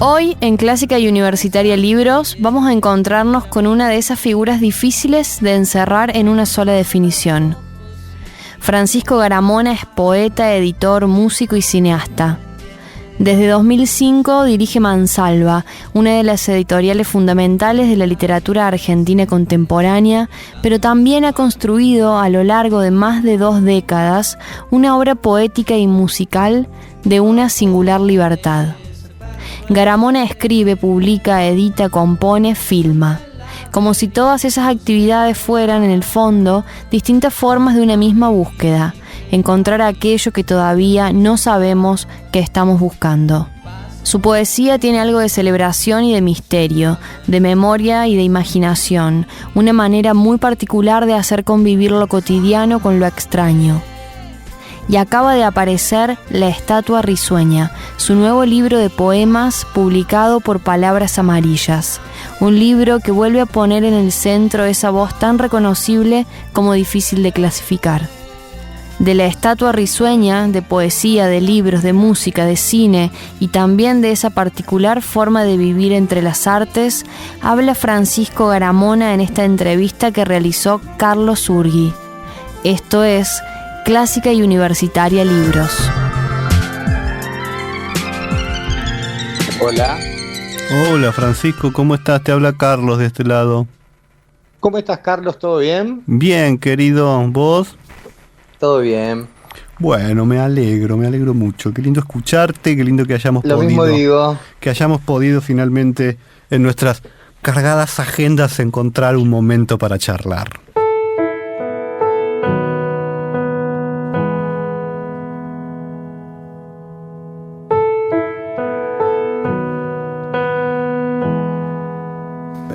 Hoy, en Clásica y Universitaria Libros, vamos a encontrarnos con una de esas figuras difíciles de encerrar en una sola definición. Francisco Garamona es poeta, editor, músico y cineasta. Desde 2005 dirige Mansalva, una de las editoriales fundamentales de la literatura argentina contemporánea, pero también ha construido a lo largo de más de 2 décadas una obra poética y musical de una singular libertad. Garamona escribe, publica, edita, compone, filma. Como si todas esas actividades fueran, en el fondo, distintas formas de una misma búsqueda, encontrar aquello que todavía no sabemos que estamos buscando. Su poesía tiene algo de celebración y de misterio, de memoria y de imaginación, una manera muy particular de hacer convivir lo cotidiano con lo extraño. Y acaba de aparecer La Estatua Risueña, su nuevo libro de poemas publicado por Palabras Amarillas, un libro que vuelve a poner en el centro esa voz tan reconocible como difícil de clasificar. De La Estatua Risueña, de poesía, de libros, de música, de cine y también de esa particular forma de vivir entre las artes, habla Francisco Garamona en esta entrevista que realizó Carlos Urgui. Esto es Clásica y Universitaria Libros. Hola. Hola Francisco, ¿cómo estás? Te habla Carlos de este lado. ¿Cómo estás, Carlos? ¿Todo bien? Bien, querido. ¿Vos? Todo bien. Bueno, me alegro mucho. Qué lindo escucharte, qué lindo que hayamos Lo mismo digo. Que hayamos podido finalmente en nuestras cargadas agendas encontrar un momento para charlar.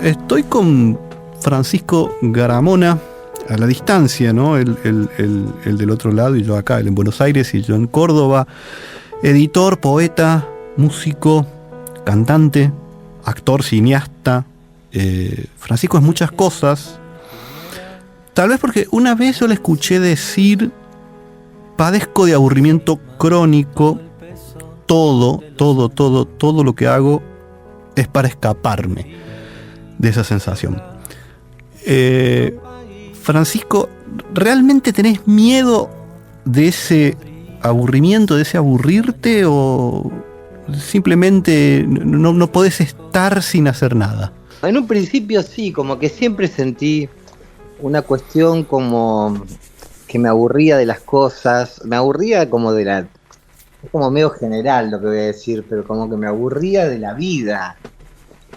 Estoy con Francisco Garamona a la distancia, ¿no? Él del otro lado y yo acá, él en Buenos Aires y yo en Córdoba. Editor, poeta, músico, cantante, actor, cineasta. Francisco es muchas cosas. Tal vez porque una vez yo le escuché decir: padezco de aburrimiento crónico, todo lo que hago es para escaparme de esa sensación. Francisco, ¿realmente tenés miedo de ese aburrimiento, de ese aburrirte, o simplemente no podés estar sin hacer nada? En un principio sí, como que siempre sentí una cuestión como que me aburría de las cosas, me aburría como de la... Es como medio general lo que voy a decir, pero como que me aburría de la vida,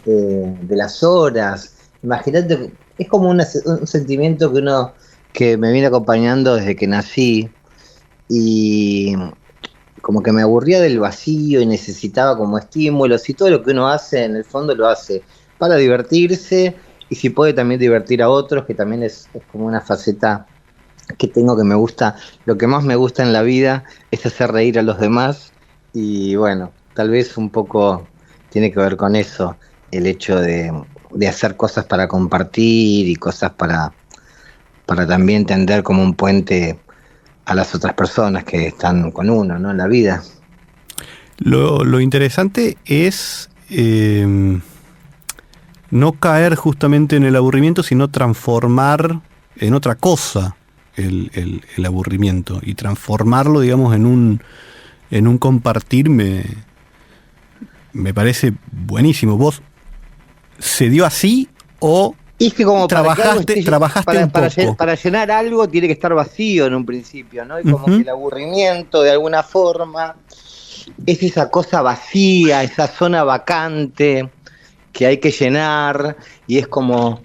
de las horas. Imagínate, es como un sentimiento que me viene acompañando desde que nací, y como que me aburría del vacío y necesitaba como estímulos, y todo lo que uno hace en el fondo lo hace para divertirse, y si puede también divertir a otros, que también es como una faceta que tengo, que me gusta. Lo que más me gusta en la vida es hacer reír a los demás, y bueno, tal vez un poco tiene que ver con eso, el hecho de hacer cosas para compartir y cosas para también tender como un puente a las otras personas que están con uno, ¿no? En la vida. Lo interesante es no caer justamente en el aburrimiento, sino transformar en otra cosa el aburrimiento, y transformarlo, digamos, en un compartir. Me parece buenísimo. ¿Vos se dio así o y es que como trabajaste un poco? Para llenar algo tiene que estar vacío en un principio, ¿no? Y como que el aburrimiento, de alguna forma, es esa cosa vacía, esa zona vacante que hay que llenar, y es como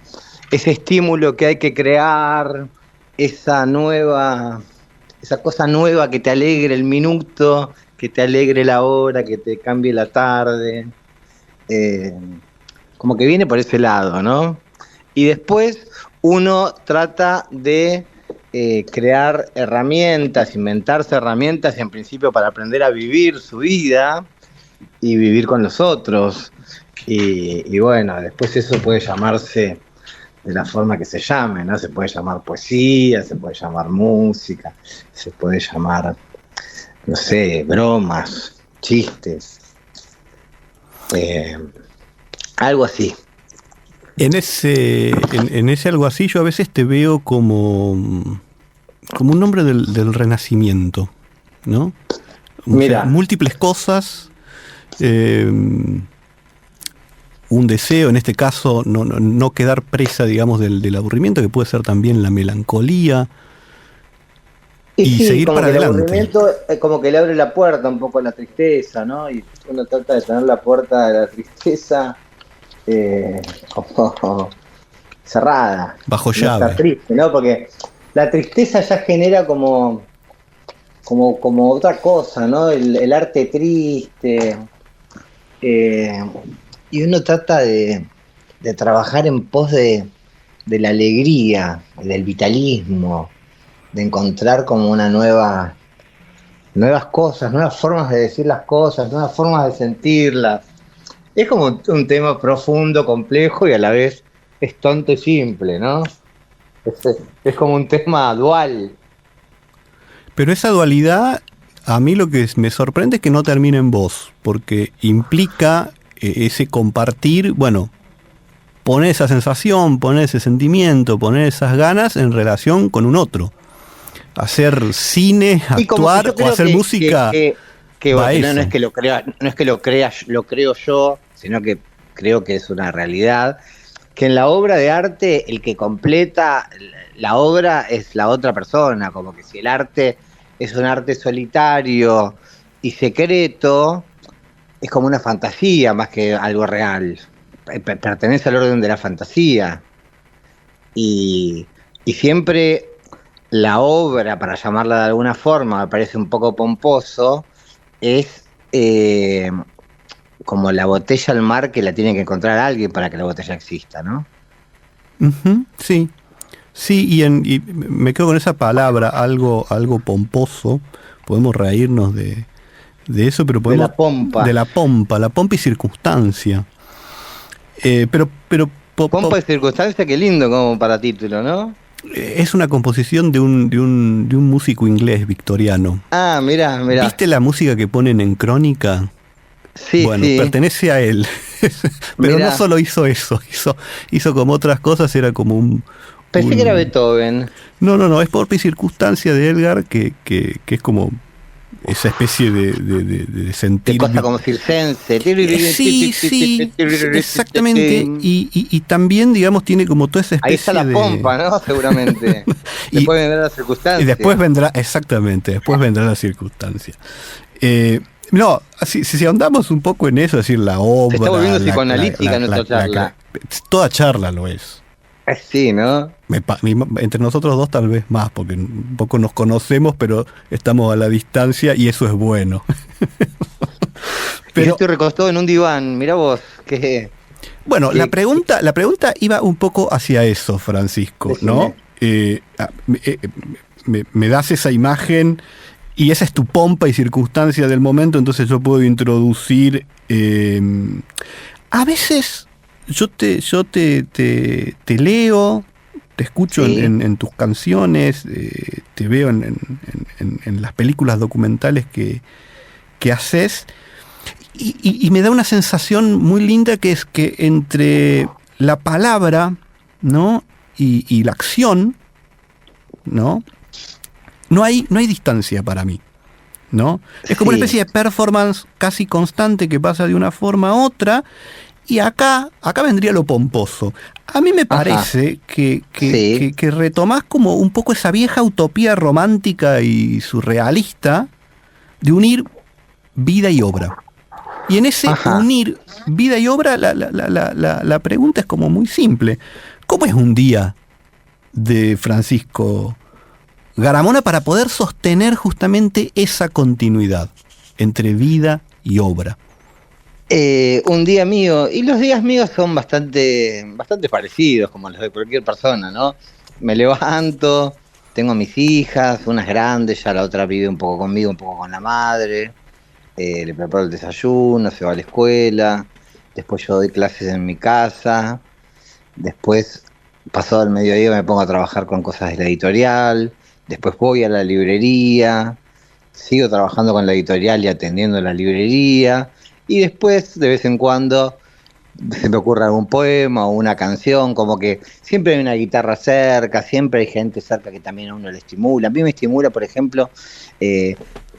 ese estímulo que hay que crear, esa cosa nueva que te alegre el minuto, que te alegre la hora, que te cambie la tarde. Como que viene por ese lado, ¿no? Y después uno trata de crear herramientas, inventarse herramientas en principio para aprender a vivir su vida y vivir con los otros. Y bueno, después eso puede llamarse de la forma que se llame, ¿no? Se puede llamar poesía, se puede llamar música, se puede llamar, no sé, bromas, chistes, algo así. En ese algo así yo a veces te veo como un hombre del Renacimiento, ¿no? Mira, múltiples cosas, un deseo, en este caso, no quedar presa, digamos, del aburrimiento, que puede ser también la melancolía, y sí, seguir para adelante. El aburrimiento es como que le abre la puerta un poco a la tristeza, ¿no? Y uno trata de tener la puerta de la tristeza como cerrada. Bajo llave. No está triste, ¿no? Porque la tristeza ya genera como otra cosa, ¿no? El arte triste. Y uno trata de trabajar en pos de la alegría, del vitalismo, de encontrar como nuevas cosas, nuevas formas de decir las cosas, nuevas formas de sentirlas. Es como un tema profundo, complejo y a la vez es tonto y simple, ¿no? Es como un tema dual. Pero esa dualidad, a mí lo que me sorprende es que no termine en vos, porque implica ese compartir, bueno, poner esa sensación, poner ese sentimiento, poner esas ganas en relación con un otro. Hacer cine, actuar o hacer música. Bueno, no es que lo creo yo, sino que creo que es una realidad, que en la obra de arte el que completa la obra es la otra persona, como que si el arte es un arte solitario y secreto, es como una fantasía más que algo real, pertenece al orden de la fantasía, y siempre la obra, para llamarla de alguna forma, me parece un poco pomposo, es como la botella al mar que la tiene que encontrar alguien para que la botella exista, ¿no? Uh-huh, sí. Sí, y me quedo con esa palabra, algo pomposo. Podemos reírnos de eso, pero podemos... De la pompa. La pompa y circunstancia. Pompa y circunstancia, qué lindo como para título, ¿no? Es una composición de un músico inglés victoriano. Ah, mirá. ¿Viste la música que ponen en Crónica? Sí, bueno, sí. Pertenece a él. Pero mirá. No solo hizo eso, hizo como otras cosas, era como un... Pensé que era Beethoven. No, es Pompa y circunstancia de Edgar, que es como esa especie de sentir... De cosa como circense. Sí, exactamente. Y también, digamos, tiene como toda esa especie de... Ahí está la pompa, ¿no? Seguramente. Después vendrá la circunstancia. Y después vendrá, exactamente, la circunstancia. No, si ahondamos un poco en eso, es decir, la obra... Se está volviendo psicoanalítica nuestra charla. Toda charla lo es. Sí, ¿no? Entre nosotros dos tal vez más, porque un poco nos conocemos, pero estamos a la distancia y eso es bueno. Pero yo estoy recostado en un diván, mirá vos, que... Bueno, la pregunta iba un poco hacia eso, Francisco, ¿no? Me das esa imagen y esa es tu pompa y circunstancia del momento, entonces yo puedo introducir... a veces... Yo te leo, te escucho sí. en tus canciones, te veo en las películas documentales que haces, y me da una sensación muy linda, que es que entre la palabra, ¿no? y la acción, ¿no? No hay distancia para mí, ¿no? Es como una especie de performance casi constante que pasa de una forma a otra. Y acá vendría lo pomposo. A mí me parece que retomás como un poco esa vieja utopía romántica y surrealista de unir vida y obra. Y en ese unir vida y obra, la pregunta es como muy simple. ¿Cómo es un día de Francisco Garamona para poder sostener justamente esa continuidad entre vida y obra? Un día mío, y los días míos son bastante parecidos como los de cualquier persona, ¿no? Me levanto, tengo mis hijas, una es grande, ya la otra vive un poco conmigo, un poco con la madre. Le preparo el desayuno, se va a la escuela. Después yo doy clases en mi casa. Después, pasado el mediodía, me pongo a trabajar con cosas de la editorial. Después voy a la librería. Sigo trabajando con la editorial y atendiendo la librería. Y después, de vez en cuando, se me ocurre algún poema o una canción, como que siempre hay una guitarra cerca, siempre hay gente cerca que también a uno le estimula. A mí me estimula, por ejemplo,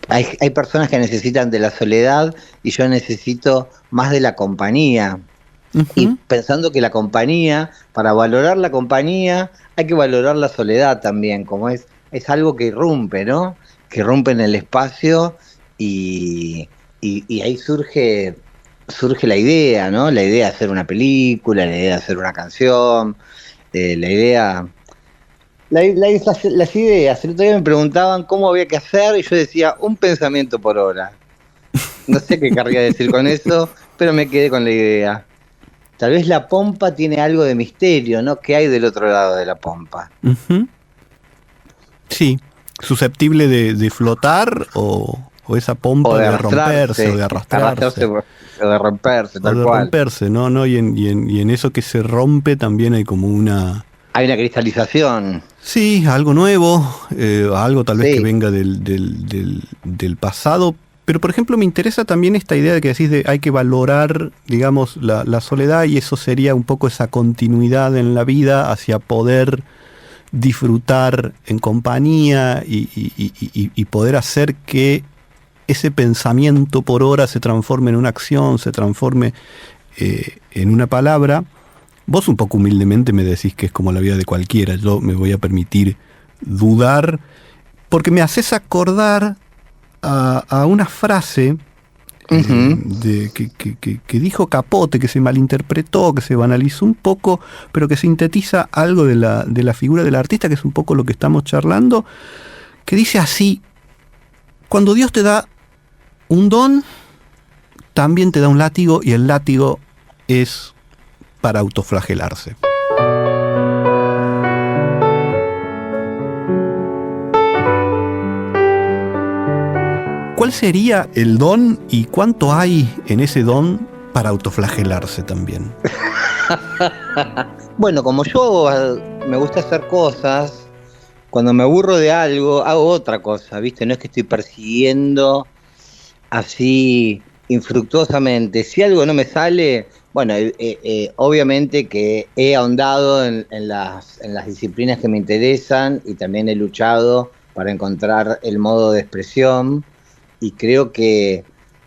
hay personas que necesitan de la soledad y yo necesito más de la compañía. Ujú. Y pensando que la compañía, para valorar la compañía, hay que valorar la soledad también, como es algo que irrumpe, ¿no? Que irrumpe en el espacio y ahí surge la idea, ¿no? La idea de hacer una película, la idea de hacer una canción, la idea... las ideas. El otro día me preguntaban cómo había que hacer y yo decía, un pensamiento por hora. No sé qué querría decir con eso, pero me quedé con la idea. Tal vez la pompa tiene algo de misterio, ¿no? ¿Qué hay del otro lado de la pompa? Ujú. Sí, susceptible de flotar o esa pompa O de de romperse o de arrastrarse, o de romperse, o tal de cual. romperse, ¿no? Y en eso que se rompe también hay como una... Hay una cristalización. Sí, algo nuevo, algo tal vez Sí. que venga del pasado. Pero, por ejemplo, me interesa también esta idea de que decís de hay que valorar, digamos, la soledad, y eso sería un poco esa continuidad en la vida hacia poder disfrutar en compañía y poder hacer que ese pensamiento por hora se transforme en una acción, se transforme en una palabra. Vos un poco humildemente me decís que es como la vida de cualquiera. Yo me voy a permitir dudar porque me haces acordar a una frase que dijo Capote, que se malinterpretó, que se banalizó un poco, pero que sintetiza algo de la figura del artista, que es un poco lo que estamos charlando, que dice así: cuando Dios te da un don, también te da un látigo, y el látigo es para autoflagelarse. ¿Cuál sería el don y cuánto hay en ese don para autoflagelarse también? Bueno, como yo me gusta hacer cosas, cuando me aburro de algo, hago otra cosa, ¿viste? No es que estoy persiguiendo así infructuosamente. Si algo no me sale, bueno, obviamente que he ahondado en las disciplinas que me interesan y también he luchado para encontrar el modo de expresión. Y creo que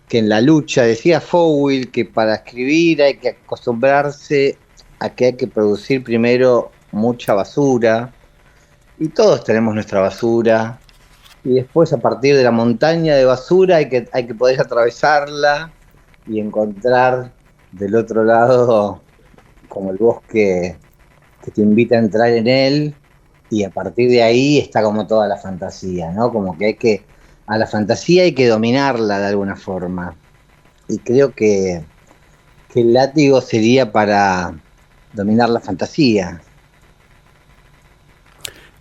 en la lucha, decía Fowell, que para escribir hay que acostumbrarse a que hay que producir primero mucha basura, y todos tenemos nuestra basura, y después a partir de la montaña de basura hay que poder atravesarla y encontrar del otro lado como el bosque que te invita a entrar en él, y a partir de ahí está como toda la fantasía, ¿no? Como que a la fantasía hay que dominarla de alguna forma. Y creo que el látigo sería para dominar la fantasía.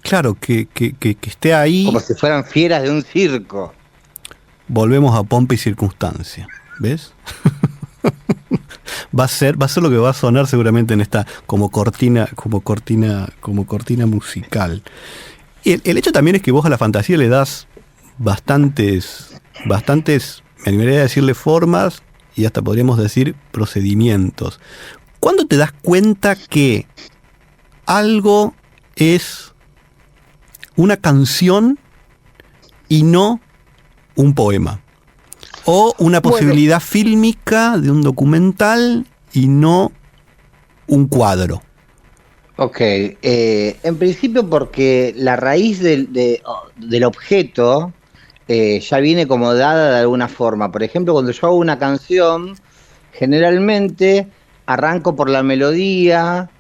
Claro, que esté ahí. Como si fueran fieras de un circo. Volvemos a pompa y circunstancia, ¿ves? Va a ser lo que va a sonar seguramente en esta como cortina musical. El hecho también es que vos a la fantasía le das bastantes, me animaría a decirle formas, y hasta podríamos decir procedimientos. ¿Cuándo te das cuenta que algo es una canción y no un poema? O una posibilidad fílmica de un documental y no un cuadro. Ok, en principio porque la raíz del objeto ya viene como dada de alguna forma. Por ejemplo, cuando yo hago una canción, generalmente arranco por la melodía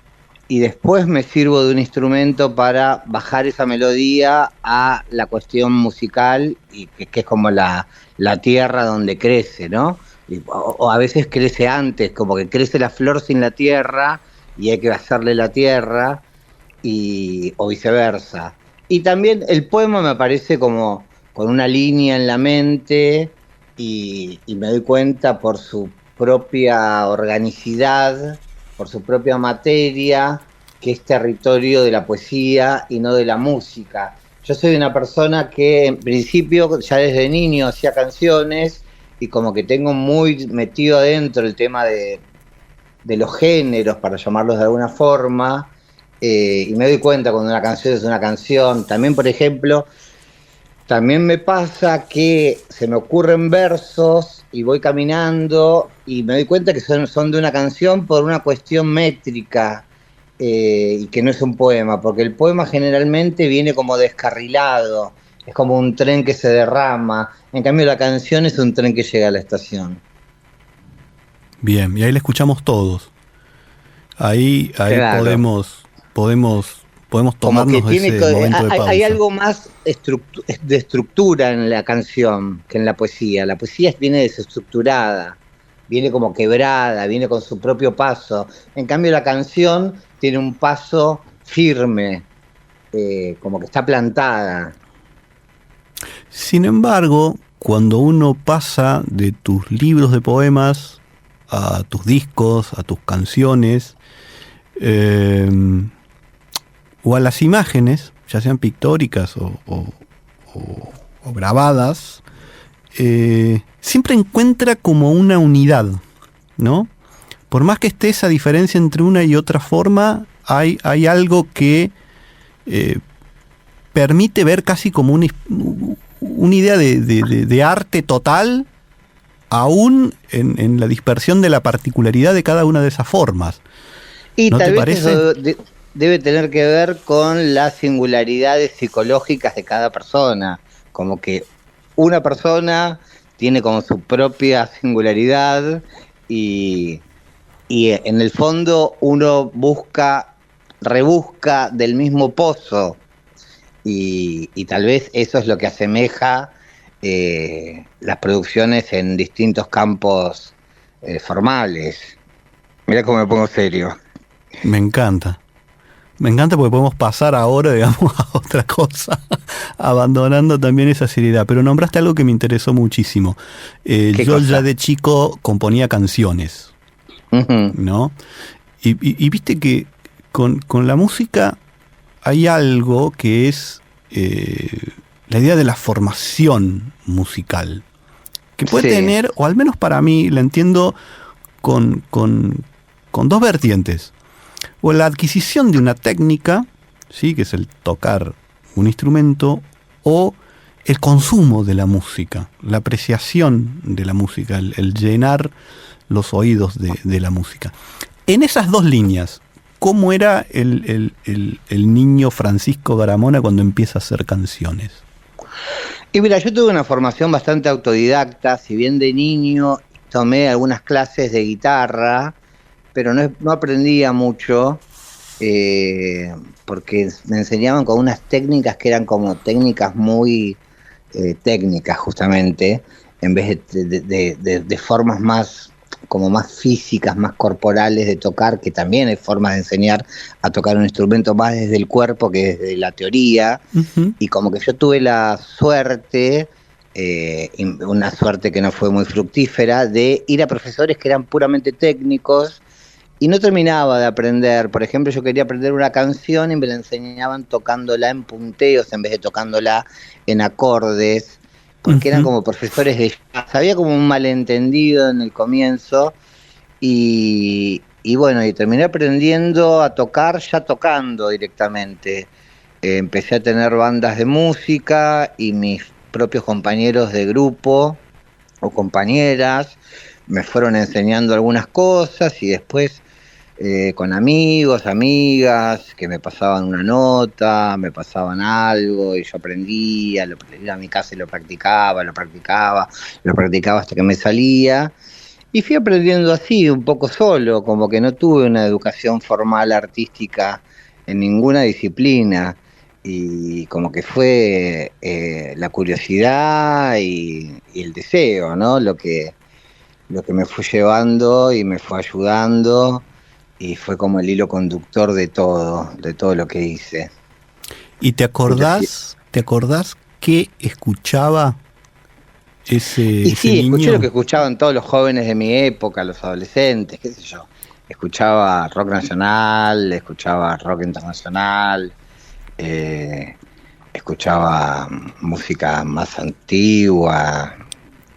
y después me sirvo de un instrumento para bajar esa melodía a la cuestión musical, y que es como la tierra donde crece, ¿no? O a veces crece antes, como que crece la flor sin la tierra y hay que hacerle la tierra, o viceversa. Y también el poema me aparece como con una línea en la mente y me doy cuenta por su propia organicidad, por su propia materia, que es territorio de la poesía y no de la música. Yo soy una persona que en principio ya desde niño hacía canciones y como que tengo muy metido adentro el tema de los géneros, para llamarlos de alguna forma, y me doy cuenta cuando una canción es una canción. También, por ejemplo, también me pasa que se me ocurren versos y voy caminando y me doy cuenta que son de una canción por una cuestión métrica, y que no es un poema, porque el poema generalmente viene como descarrilado, es como un tren que se derrama. En cambio la canción es un tren que llega a la estación. Bien, y ahí la escuchamos todos. Ahí Claro. podemos Como que tomarnos tiene ese momento de pausa. hay algo más de estructura en la canción que en la poesía. La poesía viene desestructurada, viene como quebrada, viene con su propio paso. En cambio la canción tiene un paso firme, como que está plantada. Sin embargo, cuando uno pasa de tus libros de poemas a tus discos, a tus canciones, o a las imágenes, ya sean pictóricas o grabadas, siempre encuentra como una unidad, ¿no? Por más que esté esa diferencia entre una y otra forma, hay algo que permite ver casi como una idea de arte total, aún en la dispersión de la particularidad de cada una de esas formas. Y ¿No tal te vez parece? eso debe tener que ver con las singularidades psicológicas de cada persona, como que una persona tiene como su propia singularidad y, y en el fondo uno rebusca del mismo pozo y tal vez eso es lo que asemeja las producciones en distintos campos formales. Mirá cómo me pongo serio. Me encanta. Me encanta porque podemos pasar ahora, digamos, a otra cosa, abandonando también esa seriedad. Pero nombraste algo que me interesó muchísimo. Yo cosa? ya de chico componía canciones, Uh-huh. ¿no? Y viste que con la música hay algo que es la idea de la formación musical, que puede Sí. tener, o al menos para mí, la entiendo con dos vertientes. O la adquisición de una técnica, ¿sí?, que es el tocar un instrumento, o el consumo de la música, la apreciación de la música, el llenar los oídos de la música. En esas dos líneas, ¿cómo era el niño Francisco Garamona cuando empieza a hacer canciones? Y mira, yo tuve una formación bastante autodidacta, si bien de niño tomé algunas clases de guitarra, pero no aprendía mucho, porque me enseñaban con unas técnicas que eran como técnicas muy técnicas justamente, en vez de formas más como más físicas, más corporales de tocar, que también hay formas de enseñar a tocar un instrumento más desde el cuerpo que desde la teoría. Uh-huh. Y como que yo tuve la suerte, una suerte que no fue muy fructífera, de ir a profesores que eran puramente técnicos y no terminaba de aprender. Por ejemplo, yo quería aprender una canción y me la enseñaban tocándola en punteos en vez de tocándola en acordes, porque eran como profesores de jazz. Había como un malentendido en el comienzo y bueno, y terminé aprendiendo a tocar ya tocando directamente. Empecé a tener bandas de música y mis propios compañeros de grupo o compañeras me fueron enseñando algunas cosas y después con amigos, amigas que me pasaban una nota, me pasaban algo y yo aprendía, iba a mi casa y lo practicaba hasta que me salía. Y fui aprendiendo así, un poco solo, como que no tuve una educación formal artística en ninguna disciplina. Y como que fue la curiosidad y el deseo, ¿no? Lo que me fue llevando y me fue ayudando y fue como el hilo conductor de todo lo que hice. ¿Y te acordás qué escuchaba Y ese sí, escuché niño? lo que escuchaban todos los jóvenes de mi época, los adolescentes, qué sé yo. Escuchaba rock nacional, escuchaba rock internacional, eh, escuchaba música más antigua.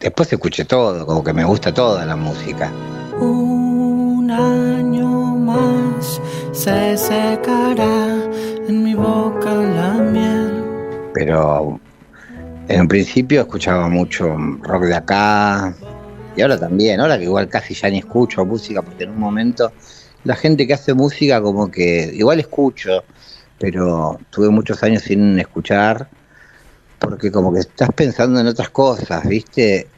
Después escuché todo, como que me gusta toda la música. Un año más se secará en mi boca la miel. Pero en un principio escuchaba mucho rock de acá, y ahora también, ahora que igual casi ya ni escucho música, porque en un momento la gente que hace música como que igual escucho, pero tuve muchos años sin escuchar, porque como que estás pensando en otras cosas, ¿viste?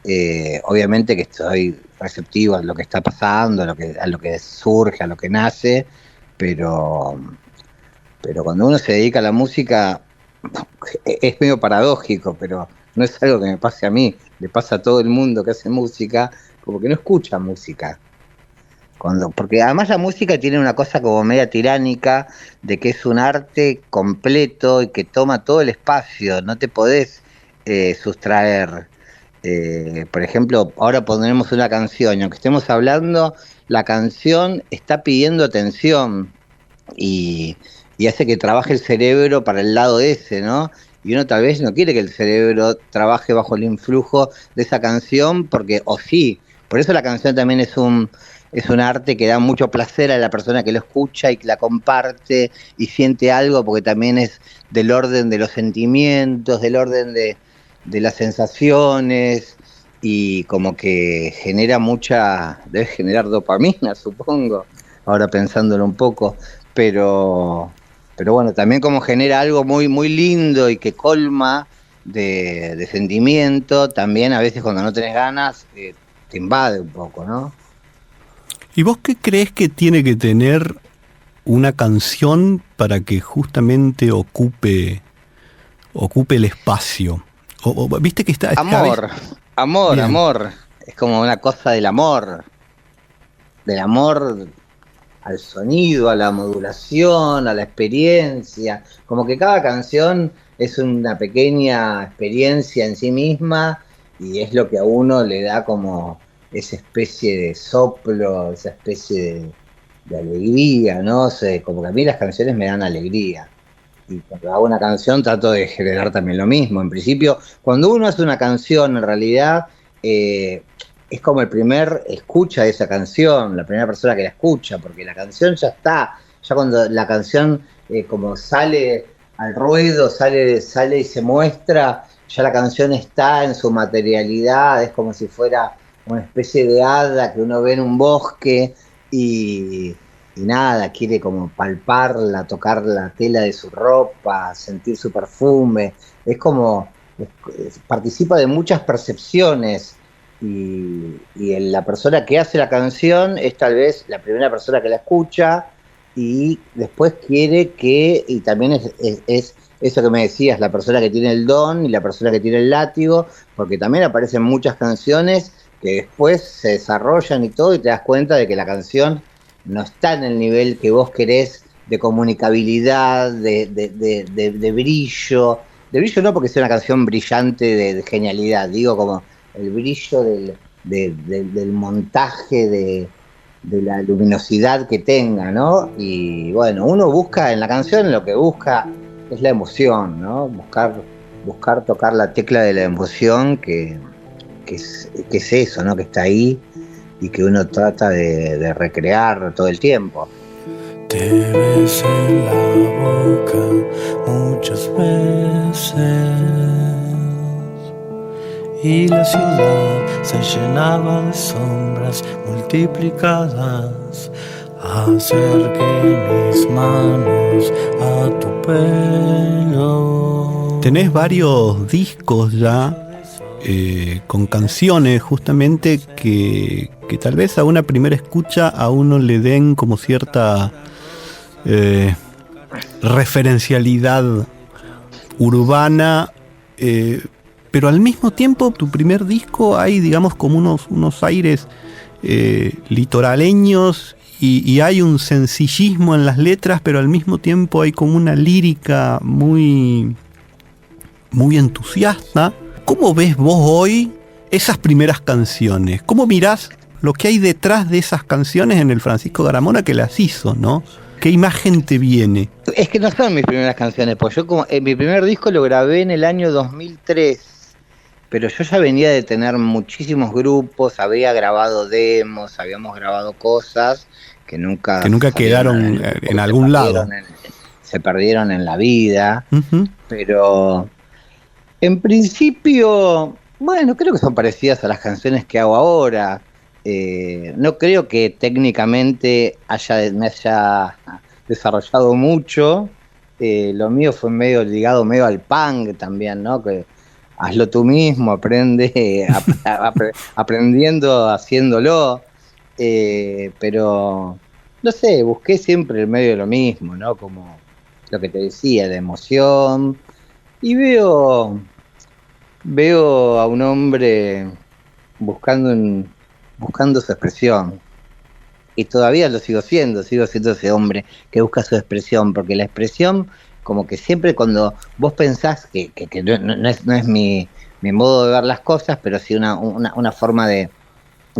Obviamente que estoy receptivo a lo que está pasando, a lo que surge, a lo que nace, pero, pero cuando uno se dedica a la música, es medio paradójico, pero no es algo que me pase a mí, le pasa a todo el mundo que hace música, como que no escucha música. Porque además la música tiene una cosa como media tiránica de que es un arte completo y que toma todo el espacio, no te podés sustraer. Por ejemplo, ahora pondremos una canción y aunque estemos hablando, la canción está pidiendo atención y, y hace que trabaje el cerebro para el lado ese, ¿no? Y uno tal vez no quiere que el cerebro trabaje bajo el influjo de esa canción porque, o sí, por eso la canción también es un arte que da mucho placer a la persona que lo escucha y que la comparte y siente algo, porque también es del orden de los sentimientos, del orden de las sensaciones, y como que debe generar dopamina, supongo, ahora pensándolo un poco, pero, pero bueno, también como genera algo muy, muy lindo y que colma de sentimiento, también a veces cuando no tenés ganas, te invade un poco, ¿no? ¿Y vos qué crees que tiene que tener una canción para que justamente ocupe el espacio? Viste que está... Amor, amor, Bien. amor. Es como una cosa del amor al sonido, a la modulación, a la experiencia. Como que cada canción es una pequeña experiencia en sí misma y es lo que a uno le da como esa especie de soplo, esa especie de alegría, ¿no? sé, como que a mí las canciones me dan alegría. Y cuando hago una canción trato de generar también lo mismo. En principio, cuando uno hace una canción, en realidad es como el primer escucha de esa canción, la primera persona que la escucha, porque la canción ya está, ya cuando la canción como sale al ruedo, sale y se muestra, ya la canción está en su materialidad, es como si fuera una especie de hada que uno ve en un bosque y nada, quiere como palparla, tocar la tela de su ropa, sentir su perfume, es como, participa de muchas percepciones y la persona que hace la canción es tal vez la primera persona que la escucha y después quiere que, y también es eso que me decías, la persona que tiene el don y la persona que tiene el látigo, porque también aparecen muchas canciones que después se desarrollan y todo y te das cuenta de que la canción no está en el nivel que vos querés de comunicabilidad, de brillo. De brillo no porque sea una canción brillante de genialidad, digo como el brillo del montaje, de la luminosidad que tenga, ¿no? Y bueno, uno busca en la canción, lo que busca es la emoción, ¿no? Buscar tocar la tecla de la emoción que es eso, ¿no? Que está ahí y que uno trata de recrear todo el tiempo. Te besé la boca muchas veces y la ciudad se llenaba de sombras multiplicadas. Acerqué mis manos a tu pelo. Tenés varios discos ya con canciones justamente que tal vez a una primera escucha a uno le den como cierta referencialidad urbana, pero al mismo tiempo tu primer disco hay digamos como unos aires litoraleños y hay un sencillismo en las letras, pero al mismo tiempo hay como una lírica muy, muy entusiasta. ¿Cómo ves vos hoy esas primeras canciones? ¿Cómo mirás lo que hay detrás de esas canciones en el Francisco Garamona que las hizo, ¿no? ¿Qué imagen te viene? Es que no son mis primeras canciones, pues yo como mi primer disco lo grabé en el año 2003, pero yo ya venía de tener muchísimos grupos, había grabado demos, habíamos grabado cosas que nunca quedaron en algún lado. Se perdieron en la vida, Uh-huh. pero en principio, bueno, creo que son parecidas a las canciones que hago ahora. No creo que técnicamente me haya desarrollado mucho. Lo mío fue medio ligado medio al punk también, ¿no? Que hazlo tú mismo, aprende, aprendiendo, haciéndolo. Pero, no sé, busqué siempre el medio de lo mismo, ¿no? Como lo que te decía, de emoción. Y veo a un hombre buscando su expresión. Y todavía lo sigo siendo ese hombre que busca su expresión, porque la expresión, como que siempre cuando vos pensás que no es mi modo de ver las cosas, pero sí una forma de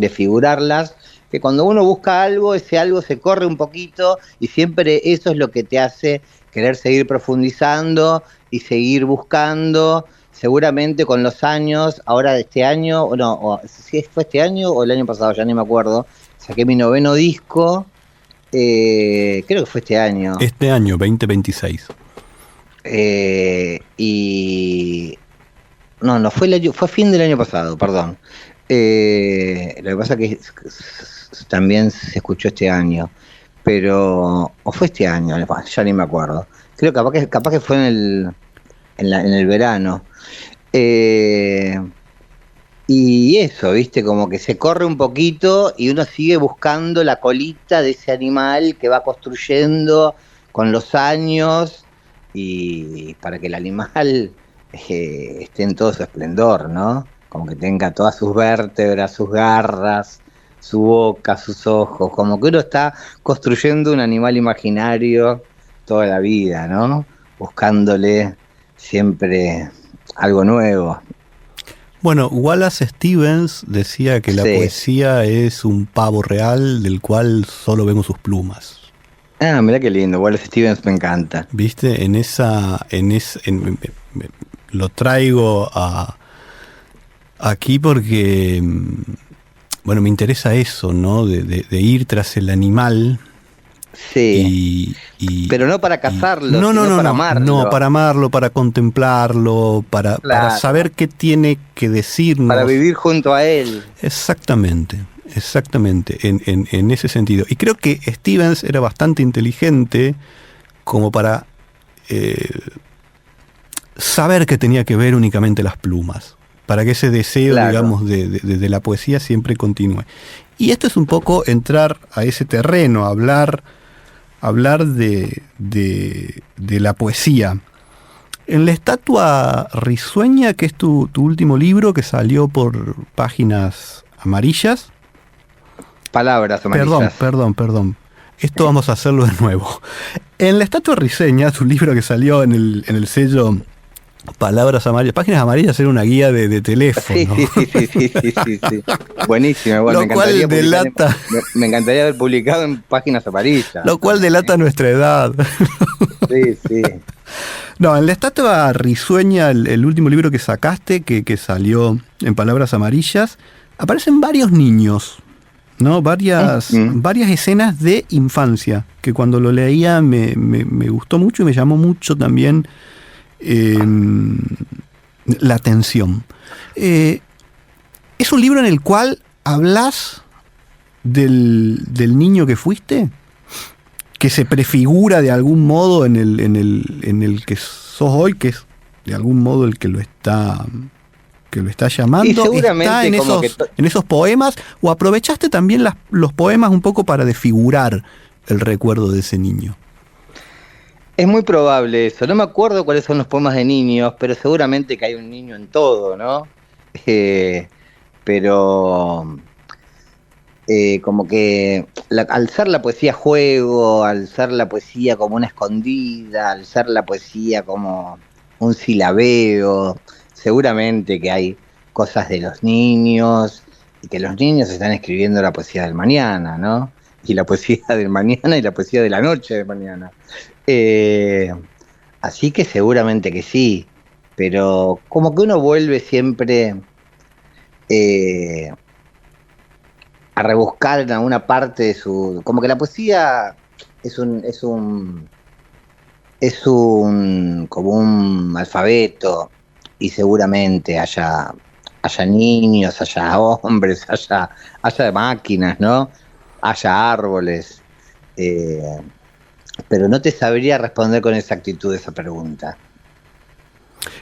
figurarlas, que cuando uno busca algo, ese algo se corre un poquito y siempre eso es lo que te hace querer seguir profundizando y seguir buscando. Seguramente con los años, ahora este año, o no, o si fue este año o el año pasado, ya ni me acuerdo, saqué mi 9º disco, creo que fue este año. Este año, 2026. Y no fue fin del año pasado, perdón. Lo que pasa es que también se escuchó este año, pero o fue este año, ya ni me acuerdo. Creo que capaz que fue en el verano. Y eso, viste, como que se corre un poquito y uno sigue buscando la colita de ese animal que va construyendo con los años, y para que el animal esté en todo su esplendor, ¿no? Como que tenga todas sus vértebras, sus garras, su boca, sus ojos, como que uno está construyendo un animal imaginario toda la vida, ¿no? Buscándole siempre algo nuevo. Bueno, Wallace Stevens decía que la poesía es un pavo real del cual solo vemos sus plumas. Ah, mirá qué lindo, Wallace Stevens me encanta. ¿Viste? Lo traigo aquí porque, bueno, me interesa eso, ¿no? De ir tras el animal. Sí. Pero no para cazarlo, sino para amarlo. No, para amarlo, para contemplarlo, para saber qué tiene que decirnos. Para vivir junto a él. Exactamente, en ese sentido. Y creo que Stevens era bastante inteligente como para saber que tenía que ver únicamente las plumas, para que ese deseo, digamos, de la poesía siempre continúe. Y esto es un poco entrar a ese terreno, hablar de la poesía. En La estatua risueña, que es tu último libro que salió por Páginas Amarillas. Palabras Amarillas. Perdón. Esto vamos a hacerlo de nuevo. En La estatua risueña, tu libro que salió en el sello Palabras Amarillas. Páginas Amarillas era una guía de teléfono. Sí. Buenísimo. Bueno, me encantaría haber publicado en Páginas Amarillas. Lo cual delata nuestra edad. Sí. No, en La estatua risueña, el último libro que sacaste, que salió en Palabras Amarillas, aparecen varios niños, ¿no? Varias escenas de infancia, que cuando lo leía me gustó mucho y me llamó mucho también la atención. ¿Es un libro en el cual hablas del niño que fuiste? ¿Que se prefigura de algún modo en el que sos hoy, que es de algún modo el que lo está llamando? Y seguramente ¿Está en esos poemas? ¿O aprovechaste también los poemas un poco para desfigurar el recuerdo de ese niño? Es muy probable eso. No me acuerdo cuáles son los poemas de niños, pero seguramente que hay un niño en todo, ¿no? Pero como que al ser la poesía juego, al ser la poesía como una escondida, al ser la poesía como un silabeo, seguramente que hay cosas de los niños y que los niños están escribiendo la poesía del mañana, ¿no? Y la poesía del mañana y la poesía de la noche de mañana. Así que seguramente que sí, pero como que uno vuelve siempre a rebuscar en alguna parte de su... Como que la poesía es como un alfabeto, y seguramente haya niños, haya hombres, haya máquinas, ¿no? Haya árboles. Pero no te sabría responder con exactitud esa pregunta.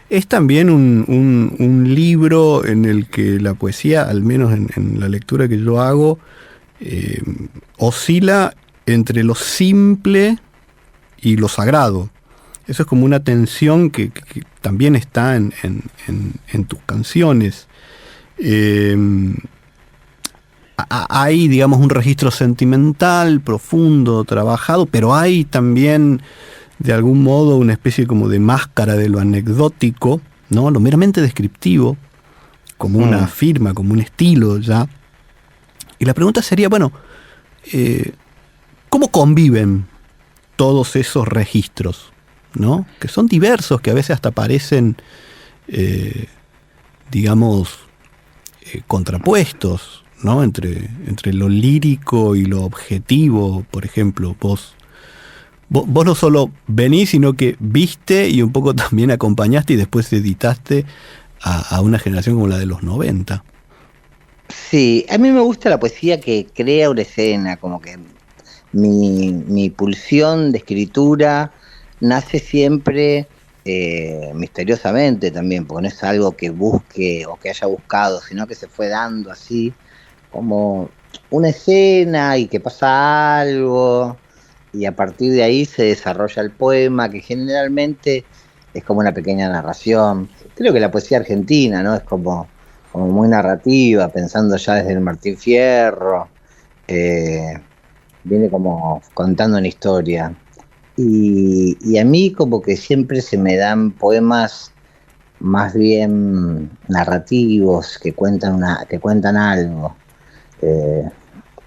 Es también un libro en el que la poesía, al menos en la lectura que yo hago, oscila entre lo simple y lo sagrado. Eso es como una tensión que también está en tus canciones. Hay, digamos, un registro sentimental, profundo, trabajado, pero hay también, de algún modo, una especie como de máscara de lo anecdótico, ¿no? Lo meramente descriptivo, como una firma, como un estilo ya. Y la pregunta sería, bueno, ¿cómo conviven todos esos registros, ¿no? Que son diversos, que a veces hasta parecen, digamos, contrapuestos, ¿no? Entre lo lírico y lo objetivo. Por ejemplo, vos no solo venís, sino que viste y un poco también acompañaste y después editaste a una generación como la de los 90. Sí, a mí me gusta la poesía que crea una escena, como que mi pulsión de escritura nace siempre misteriosamente también, porque no es algo que busque o que haya buscado, sino que se fue dando así, como una escena y que pasa algo, y a partir de ahí se desarrolla el poema, que generalmente es como una pequeña narración. Creo que la poesía argentina, ¿no? Es como muy narrativa, pensando ya desde el Martín Fierro, viene como contando una historia. Y a mí como que siempre se me dan poemas más bien narrativos, que cuentan algo.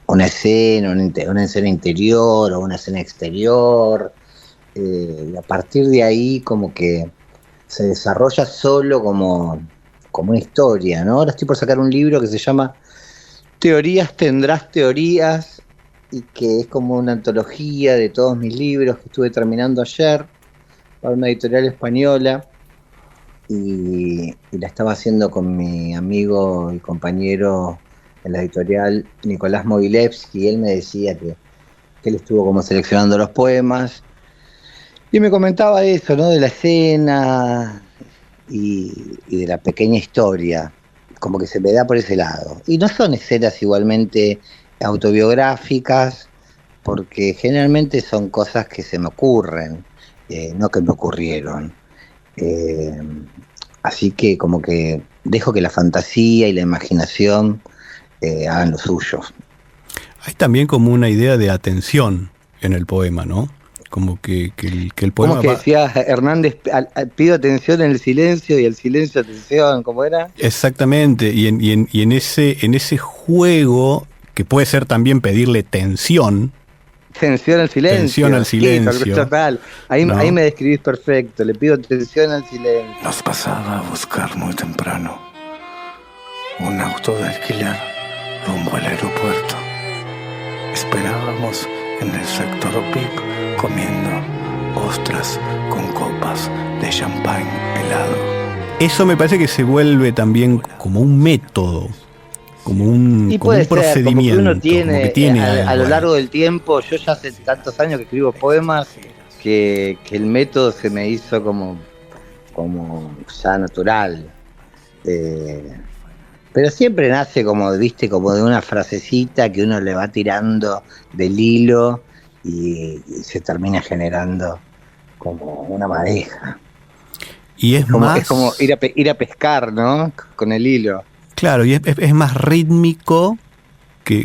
Una escena, una escena interior o una escena exterior, y a partir de ahí como que se desarrolla solo como una historia, ¿no? Ahora estoy por sacar un libro que se llama Teorías tendrás teorías, y que es como una antología de todos mis libros que estuve terminando ayer para una editorial española, y la estaba haciendo con mi amigo y compañero en la editorial Nicolás Mogilevsky. Él me decía que él estuvo como seleccionando los poemas y me comentaba eso, ¿no? De la escena y de la pequeña historia, como que se me da por ese lado. Y no son escenas igualmente autobiográficas, porque generalmente son cosas que se me ocurren, no que me ocurrieron. Así que como que dejo que la fantasía y la imaginación hagan lo suyo. Hay también como una idea de atención en el poema, ¿no? Como que el poema... Como que decía Hernández, pido atención en el silencio y el silencio atención, ¿cómo era? Exactamente, y en ese juego, que puede ser también pedirle tensión. Tensión al silencio. Tensión al silencio. Sí, total. Ahí me describís perfecto, le pido atención al silencio. Nos pasaba a buscar muy temprano un auto de alquiler rumbo al aeropuerto. Esperábamos en el sector VIP comiendo ostras con copas de champán helado. Eso me parece que se vuelve también como un método, como un procedimiento. Como que uno tiene a lo algo largo del tiempo. Yo ya hace tantos años que escribo poemas que el método se me hizo como ya natural. Pero siempre nace como de una frasecita que uno le va tirando del hilo y se termina generando como una madeja. Y es como ir a pescar, ¿no? Con el hilo. Claro, y es más rítmico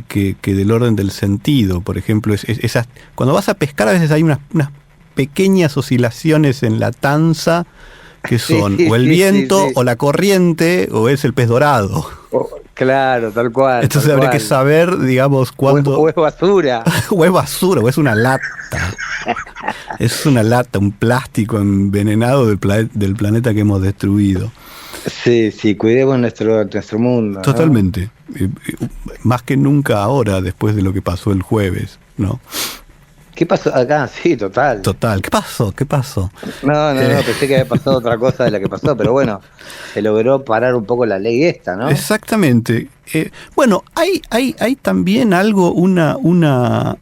que del orden del sentido. Por ejemplo, esas, cuando vas a pescar a veces hay unas pequeñas oscilaciones en la tanza que son o el viento o la corriente o es el pez dorado. Claro, tal cual. Entonces habría que saber, digamos, cuándo... O es basura. O es basura, o es una lata. Es una lata, un plástico envenenado del planeta que hemos destruido. Sí, cuidemos nuestro mundo, ¿no? Totalmente. Más que nunca ahora, después de lo que pasó el jueves, ¿no? ¿Qué pasó acá? Sí, total. Total. ¿Qué pasó? No, pensé que había pasado otra cosa de la que pasó, pero bueno, se logró parar un poco la ley esta, ¿no? Exactamente. Bueno, hay también algo, una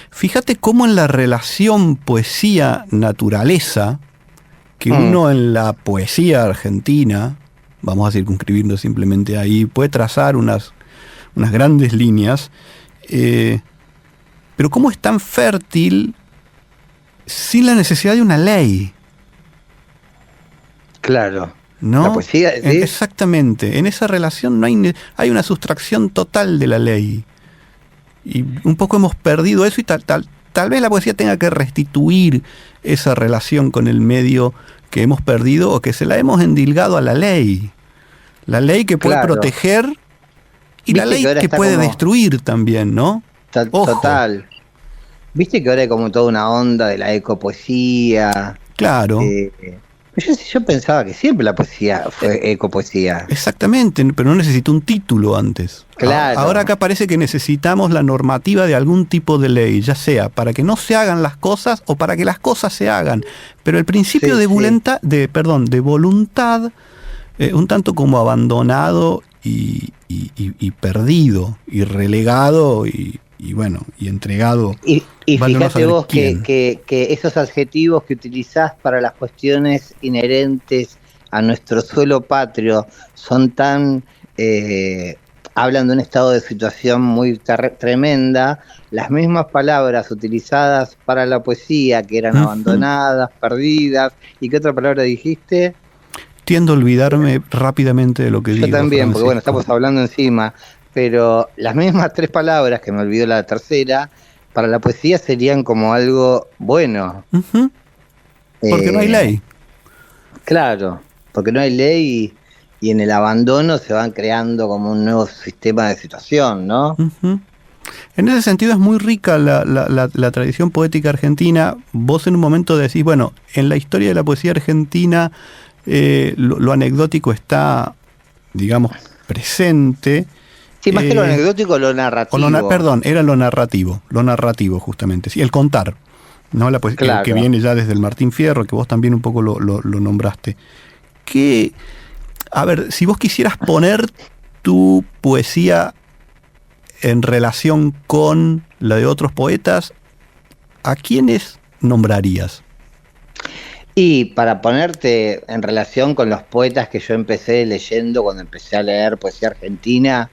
fíjate cómo en la relación poesía-naturaleza, que uno en la poesía argentina, vamos a circunscribirnos simplemente ahí, puede trazar unas grandes líneas, pero cómo es tan fértil sin la necesidad de una ley. Claro. ¿No? La poesía, ¿sí? Exactamente. En esa relación no hay una sustracción total de la ley. Y un poco hemos perdido eso y tal vez la poesía tenga que restituir esa relación con el medio que hemos perdido o que se la hemos endilgado a la ley. La ley que puede proteger y la ley que puede destruir también, ¿no? Total. Viste que ahora hay como toda una onda de la ecopoesía. Claro. Yo pensaba que siempre la poesía fue ecopoesía. Exactamente, pero no necesitó un título antes. Claro. Ahora acá parece que necesitamos la normativa de algún tipo de ley, ya sea para que no se hagan las cosas o para que las cosas se hagan. Pero el principio de voluntad, un tanto como abandonado y perdido y relegado y entregado. Y fíjate vos que esos adjetivos que utilizás para las cuestiones inherentes a nuestro suelo patrio son tan... hablan de un estado de situación muy tremenda. Las mismas palabras utilizadas para la poesía, que eran abandonadas, perdidas. ¿Y qué otra palabra dijiste? Tiendo a olvidarme rápidamente de lo que digo. Yo también, Francisco. porque bueno, estamos hablando encima. Pero las mismas tres palabras, que me olvidó la tercera, para la poesía serían como algo bueno. Porque no hay ley. Claro, porque no hay ley y en el abandono se van creando como un nuevo sistema de situación, ¿no? En ese sentido es muy rica la tradición poética argentina. Vos en un momento decís, bueno, en la historia de la poesía argentina lo anecdótico está, digamos, presente. Sí, más que lo anecdótico, lo narrativo. Era lo narrativo justamente, sí, el contar, ¿no? La poesía, claro. que viene ya desde el Martín Fierro, que vos también un poco lo nombraste. A ver, si vos quisieras poner tu poesía en relación con la de otros poetas, ¿a quiénes nombrarías? Y para ponerte en relación con los poetas que yo empecé leyendo cuando empecé a leer poesía argentina,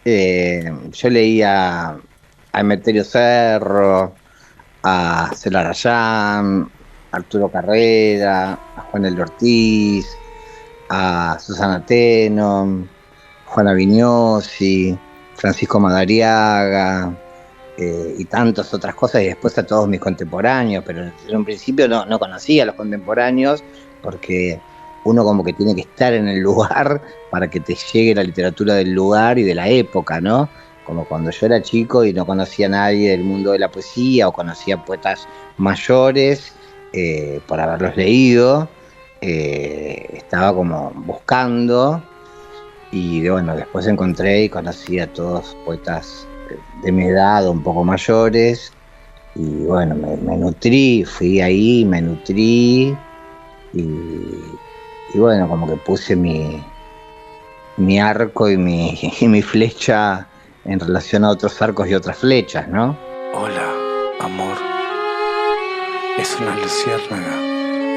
yo leía a Emeterio Cerro, a Cela Rayán, a Arturo Carrera, a Juan L. Ortiz, a Susana Teno, Juana Vignosi, Francisco Madariaga, y tantas otras cosas, y después a todos mis contemporáneos, pero en un principio no conocía a los contemporáneos, porque uno como que tiene que estar en el lugar para que te llegue la literatura del lugar y de la época, ¿no? Como cuando yo era chico y no conocía a nadie del mundo de la poesía, o conocía poetas mayores por haberlos leído, estaba como buscando, y bueno, después encontré y conocí a todos poetas de mi edad o un poco mayores, y bueno, me nutrí, fui ahí, me nutrí, y bueno, como que puse mi arco y mi flecha en relación a otros arcos y otras flechas, ¿no? Hola, amor. Es una luciérnaga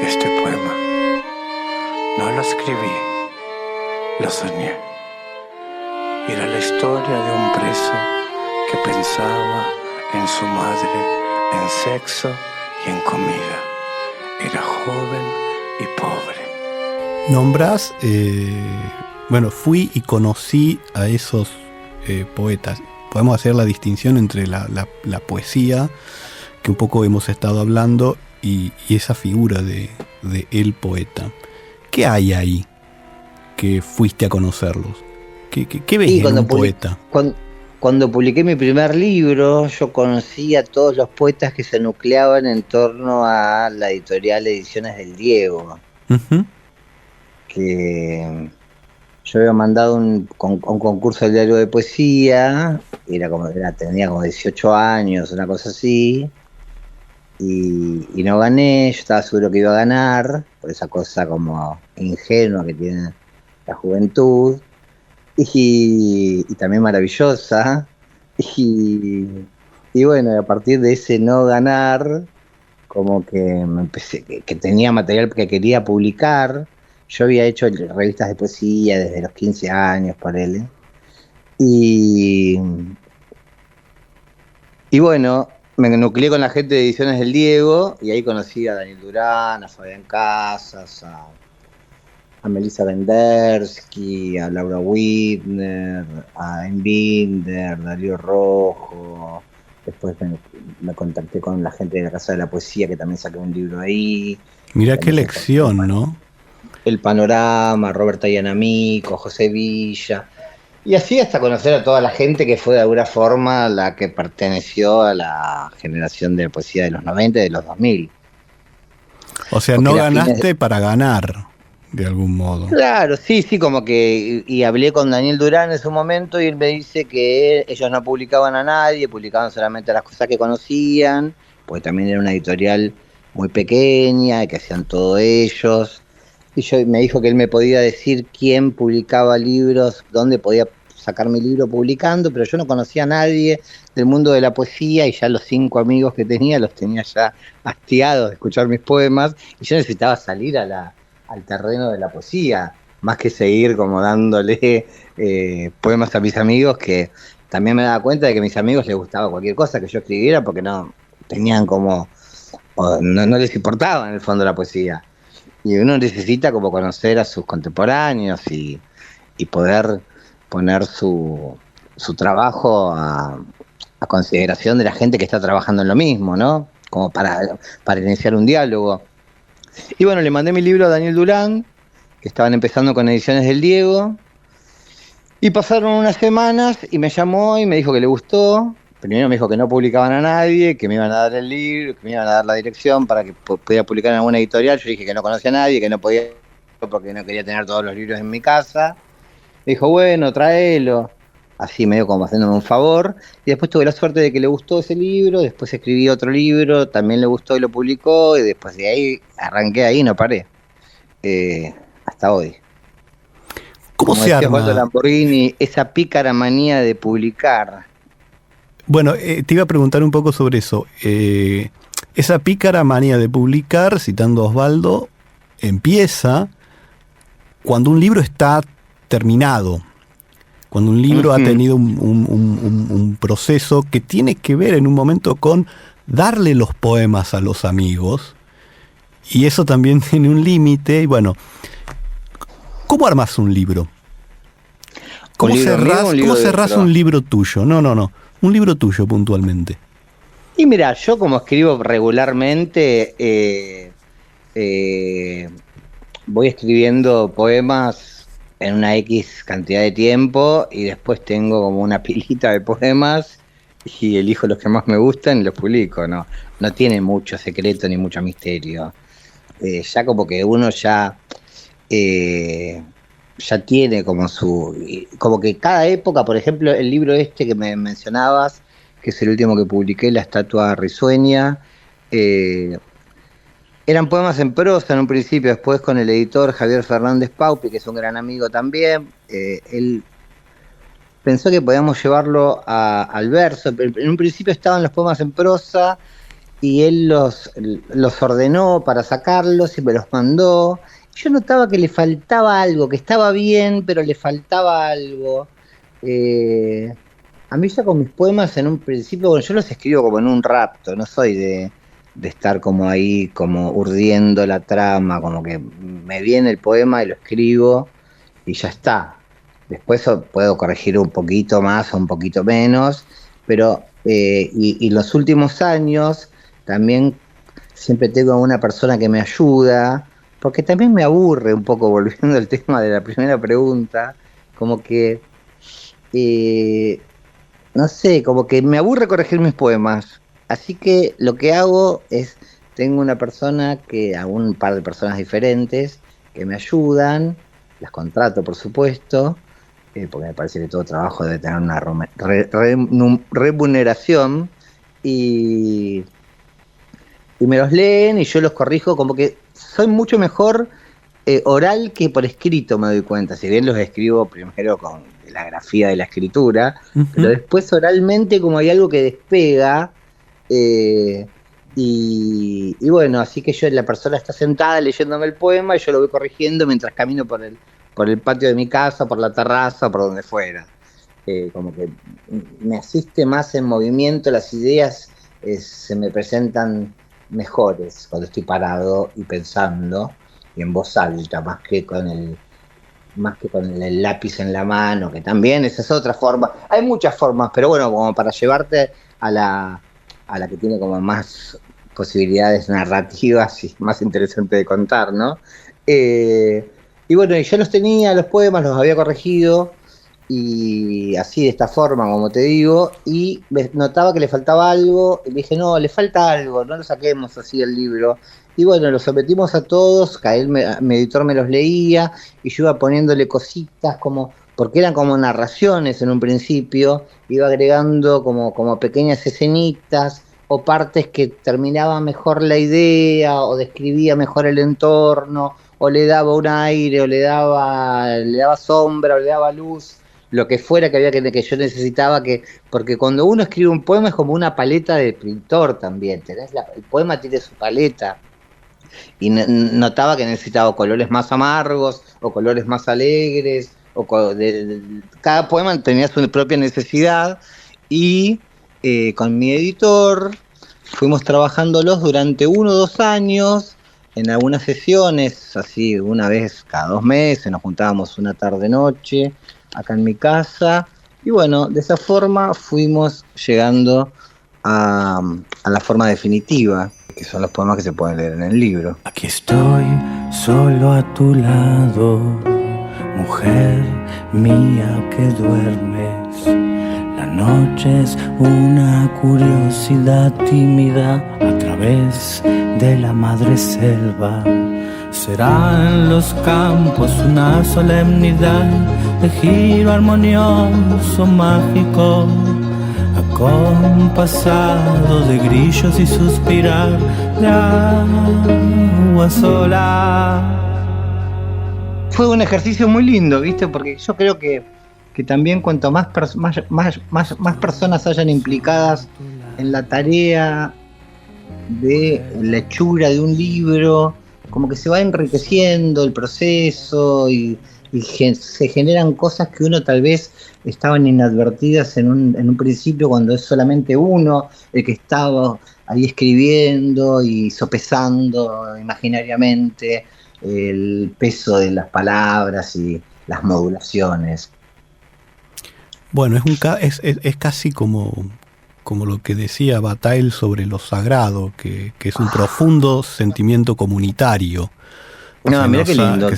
este poema. No lo escribí, lo soñé. Era la historia de un preso que pensaba en su madre, en sexo y en comida. Era joven y pobre. Nombrás, fui y conocí a esos poetas. Podemos hacer la distinción entre la poesía, que un poco hemos estado hablando, y esa figura de el poeta. ¿Qué hay ahí que fuiste a conocerlos? ¿Qué ves en un poeta? Cuando publiqué mi primer libro, yo conocí a todos los poetas que se nucleaban en torno a la editorial Ediciones del Diego. Uh-huh. Que yo había mandado un concurso del diario de poesía, tenía como 18 años, una cosa así, y no gané. Yo estaba seguro que iba a ganar, por esa cosa como ingenua que tiene la juventud, y también maravillosa, y bueno, a partir de ese no ganar, como que me empecé, que tenía material que quería publicar. Yo había hecho revistas de poesía desde los 15 años, por él. Y bueno, me nucleé con la gente de Ediciones del Diego, y ahí conocí a Daniel Durán, a Fabián Casas, a Melissa Vendersky, a Laura Whitner, a Enbinder, Darío Rojo. Después me contacté con la gente de la Casa de la Poesía, que también saqué un libro ahí. Mirá qué lección, ¿no? El Panorama, Roberta Yanamico, José Villa. Y así hasta conocer a toda la gente que fue de alguna forma la que perteneció a la generación de poesía de los 90 y de los 2000. O sea, porque no ganaste para ganar, de algún modo. Claro, sí, como que... Y hablé con Daniel Durán en su momento, y él me dice que ellos no publicaban a nadie, publicaban solamente las cosas que conocían, porque también era una editorial muy pequeña y que hacían todo ellos. Y me dijo que él me podía decir quién publicaba libros, dónde podía sacar mi libro publicando, pero yo no conocía a nadie del mundo de la poesía, y ya los 5 amigos que tenía los tenía ya hastiados de escuchar mis poemas, y yo necesitaba salir al terreno de la poesía, más que seguir como dándole poemas a mis amigos, que también me daba cuenta de que a mis amigos les gustaba cualquier cosa que yo escribiera, porque no tenían como, no les importaba en el fondo la poesía. Y uno necesita como conocer a sus contemporáneos y poder poner su trabajo a consideración de la gente que está trabajando en lo mismo, ¿no? Como para iniciar un diálogo. Y bueno, le mandé mi libro a Daniel Durán, que estaban empezando con Ediciones del Diego, y pasaron unas semanas y me llamó y me dijo que le gustó. Primero me dijo que no publicaban a nadie, que me iban a dar el libro, que me iban a dar la dirección para que pudiera publicar en alguna editorial. Yo dije que no conocía a nadie, que no podía, porque no quería tener todos los libros en mi casa. Me dijo, bueno, tráelo. Así medio como haciéndome un favor. Y después tuve la suerte de que le gustó ese libro. Después escribí otro libro, también le gustó y lo publicó. Y después de ahí, arranqué ahí y no paré. Hasta hoy. ¿Cómo se arma? Osvaldo Lamborghini, esa pícara manía de publicar. Bueno, te iba a preguntar un poco sobre eso. Esa pícara manía de publicar, citando a Osvaldo, empieza cuando un libro está terminado, cuando un libro ha tenido un proceso que tiene que ver en un momento con darle los poemas a los amigos, y eso también tiene un límite. Y bueno, ¿cómo armas un libro? ¿Cómo cerrás un libro tuyo? No. Un libro tuyo puntualmente. Y mira, yo como escribo regularmente, voy escribiendo poemas en una X cantidad de tiempo, y después tengo como una pilita de poemas y elijo los que más me gustan y los publico. No tiene mucho secreto ni mucho misterio. Ya como que uno ya tiene como como que cada época, por ejemplo, el libro este que me mencionabas, que es el último que publiqué, La estatua risueña, eran poemas en prosa en un principio. Después, con el editor Javier Fernández Paupi, que es un gran amigo también, él pensó que podíamos llevarlo al verso. En un principio estaban los poemas en prosa, y él los ordenó para sacarlos y me los mandó. Yo notaba que le faltaba algo, que estaba bien, pero le faltaba algo. A mí ya con mis poemas en un principio, bueno, yo los escribo como en un rapto, no soy de estar como ahí, como urdiendo la trama, como que me viene el poema y lo escribo y ya está. Después puedo corregir un poquito más o un poquito menos, pero y los últimos años también siempre tengo una persona que me ayuda, porque también me aburre un poco, volviendo al tema de la primera pregunta, como que, no sé, como que me aburre corregir mis poemas. Así que lo que hago es, tengo una persona a un par de personas diferentes que me ayudan, las contrato por supuesto, porque me parece que todo trabajo debe tener una remuneración, y me los leen y yo los corrijo, como que soy mucho mejor oral que por escrito, me doy cuenta. Si bien los escribo primero con la grafía de la escritura, pero después oralmente como hay algo que despega, y bueno, así que la persona está sentada leyéndome el poema y yo lo voy corrigiendo mientras camino por el patio de mi casa, por la terraza, por donde fuera. Como que me asiste más en movimiento, las ideas se me presentan mejores cuando estoy parado y pensando, y en voz alta, más que con el lápiz en la mano, que también esa es otra forma. Hay muchas formas, pero bueno, como para llevarte a la que tiene como más posibilidades narrativas y más interesante de contar, ¿no? Y bueno, yo los tenía, los poemas, los había corregido, y así de esta forma, como te digo, y notaba que le faltaba algo, y le dije, no, le falta algo, no lo saquemos así del libro. Y bueno, lo sometimos a todos, mi editor me los leía, y yo iba poniéndole cositas, porque eran como narraciones en un principio, iba agregando como pequeñas escenitas, o partes que terminaban mejor la idea, o describía mejor el entorno, o le daba un aire, o le daba sombra, o le daba luz, lo que fuera que yo necesitaba, porque cuando uno escribe un poema es como una paleta de pintor también, el poema tiene su paleta, y notaba que necesitaba colores más amargos, o colores más alegres, cada poema tenía su propia necesidad, y con mi editor fuimos trabajándolos durante 1 o 2 años, en algunas sesiones, así una vez cada 2 meses, nos juntábamos una tarde-noche acá en mi casa, y bueno, de esa forma fuimos llegando a la forma definitiva, que son los poemas que se pueden leer en el libro. Aquí estoy, solo a tu lado, mujer mía que duermes. La noche es una curiosidad tímida a través de la madre selva. Será en los campos una solemnidad de giro armonioso, mágico, acompasado de grillos y suspirar de agua sola. Fue un ejercicio muy lindo, ¿viste? Porque yo creo que también cuanto más personas hayan implicadas en la tarea de lectura de un libro, como que se va enriqueciendo el proceso, y se generan cosas que uno tal vez estaban inadvertidas en un principio, cuando es solamente uno el que estaba ahí escribiendo y sopesando imaginariamente el peso de las palabras y las modulaciones. Bueno, es casi como lo que decía Bataille sobre lo sagrado, que es un profundo sentimiento comunitario. No, mira qué lindo,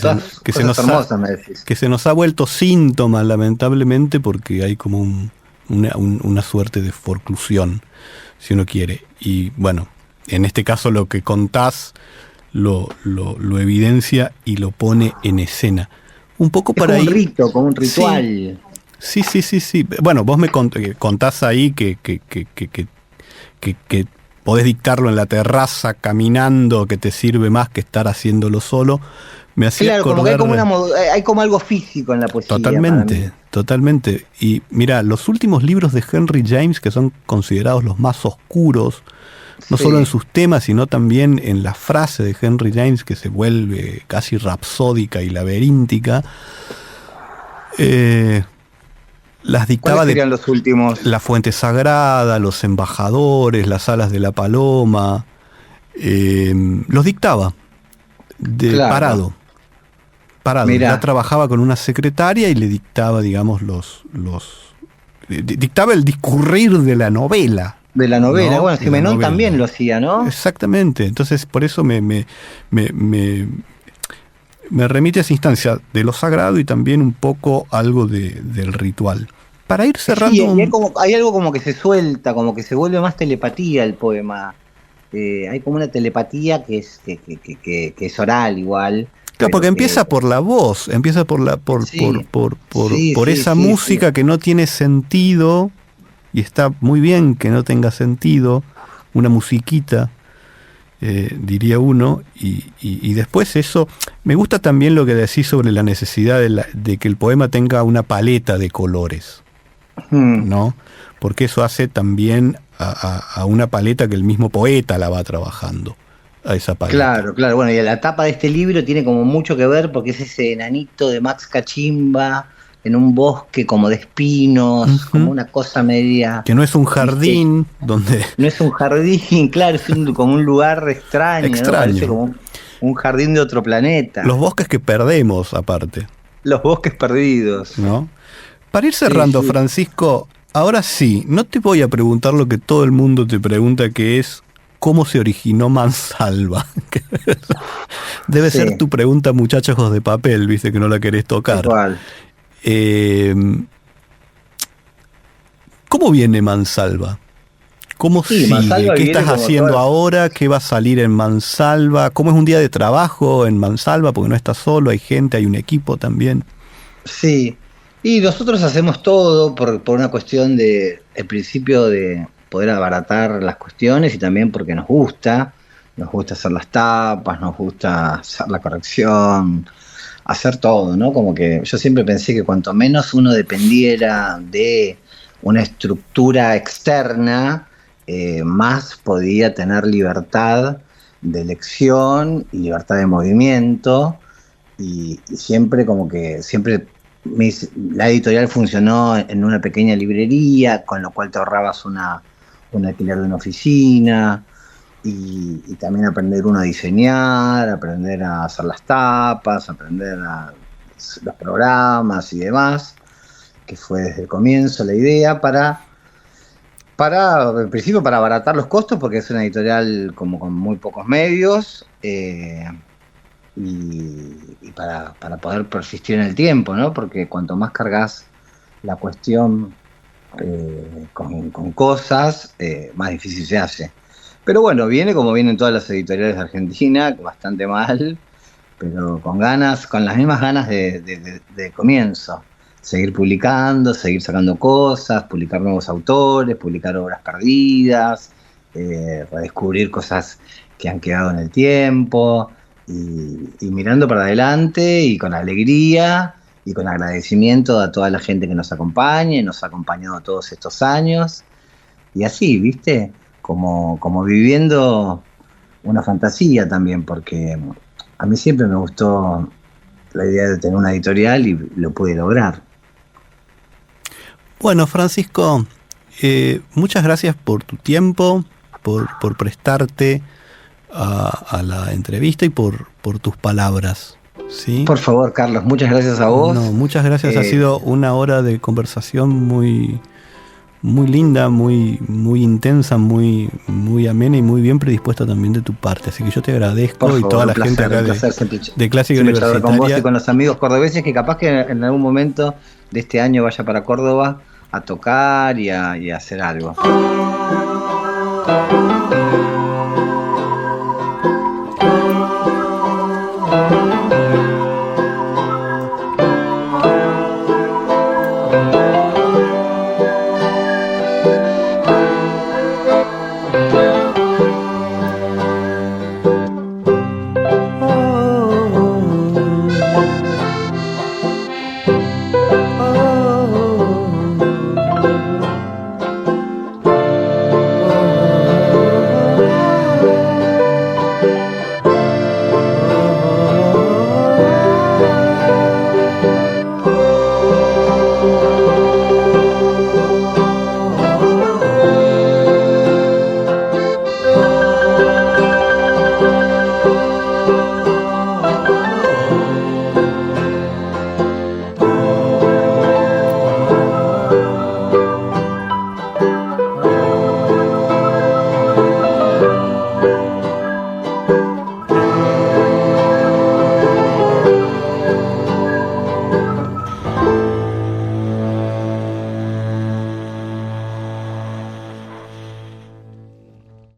que se nos ha vuelto síntoma, lamentablemente, porque hay como una suerte de forclusión, si uno quiere. Y bueno, en este caso lo que contás lo evidencia y lo pone en escena. Un poco es para como ir, un rito, como un ritual. Sí. Bueno, vos me contás ahí que podés dictarlo en la terraza caminando, que te sirve más que estar haciéndolo solo. Me hacía acordar, como que hay como algo físico en la poesía. Totalmente. Y mira, los últimos libros de Henry James, que son considerados los más oscuros, no solo en sus temas, sino también en la frase de Henry James, que se vuelve casi rapsódica y laberíntica, las dictaba. ¿Cuáles serían los últimos? La Fuente Sagrada, Los Embajadores, Las Alas de la Paloma, los dictaba parado parado. Mirá. Ya trabajaba con una secretaria y le dictaba, digamos, dictaba el discurrir de la novela. De la novela, ¿no? bueno, De Simenón la novela. también lo hacía, ¿no? Exactamente, entonces por eso me remite a esa instancia de lo sagrado y también un poco algo del ritual. Para ir cerrando... Sí, y hay algo como que se suelta, como que se vuelve más telepatía el poema. Hay como una telepatía que es oral igual. Claro, porque empieza por la voz, empieza por esa música que no tiene sentido, y está muy bien que no tenga sentido, una musiquita, diría uno, y después eso, me gusta también lo que decís sobre la necesidad de que el poema tenga una paleta de colores, ¿no? Porque eso hace también a una paleta que el mismo poeta la va trabajando. A esa paleta. Claro, bueno, y la tapa de este libro tiene como mucho que ver porque es ese enanito de Max Cachimba en un bosque como de espinos, como una cosa media... Que no es un jardín donde... No es un jardín, claro, es como un lugar extraño, ¿no? Parece como un jardín de otro planeta. Los bosques que perdemos, aparte. Los bosques perdidos. ¿No? Para ir cerrando, sí. Francisco, ahora sí, no te voy a preguntar lo que todo el mundo te pregunta, que es ¿cómo se originó Mansalva? Debe ser tu pregunta, muchachos de papel, viste que no la querés tocar. Igual. ¿Cómo viene Mansalva? ¿Cómo sigue? ¿Qué estás haciendo ahora? ¿Qué va a salir en Mansalva? ¿Cómo es un día de trabajo en Mansalva? Porque no estás solo, hay gente, hay un equipo también. Sí, y nosotros hacemos todo por una cuestión de, el principio de poder abaratar las cuestiones y también porque nos gusta hacer las tapas, nos gusta hacer la corrección, hacer todo, ¿no? Como que yo siempre pensé que cuanto menos uno dependiera de una estructura externa, más podía tener libertad de elección y libertad de movimiento, y siempre como que la editorial funcionó en una pequeña librería, con lo cual te ahorrabas un alquiler de una oficina, y también aprender uno a diseñar, aprender a hacer las tapas, aprender los programas y demás, que fue desde el comienzo la idea, en principio para abaratar los costos, porque es una editorial como con muy pocos medios, y para poder persistir en el tiempo, ¿no? Porque cuanto más cargas la cuestión con cosas, más difícil se hace. Pero bueno, viene como vienen todas las editoriales de Argentina, bastante mal, pero con las mismas ganas de comienzo. Seguir publicando, seguir sacando cosas, publicar nuevos autores, publicar obras perdidas, redescubrir cosas que han quedado en el tiempo, y mirando para adelante y con alegría y con agradecimiento a toda la gente que nos acompaña y nos ha acompañado todos estos años. Y así, ¿viste? Como viviendo una fantasía también, porque a mí siempre me gustó la idea de tener una editorial y lo pude lograr. Bueno, Francisco, muchas gracias por tu tiempo, por prestarte a la entrevista y por tus palabras. ¿Sí? Por favor, Carlos, muchas gracias a vos. No, muchas gracias, ha sido una hora de conversación muy linda, muy intensa, muy amena y muy bien predispuesta también de tu parte. Así que yo te agradezco, y toda la gente acá de Clásica Universitaria. Con vos y con los amigos cordobeses, que capaz que en algún momento de este año vaya para Córdoba a tocar y a hacer algo.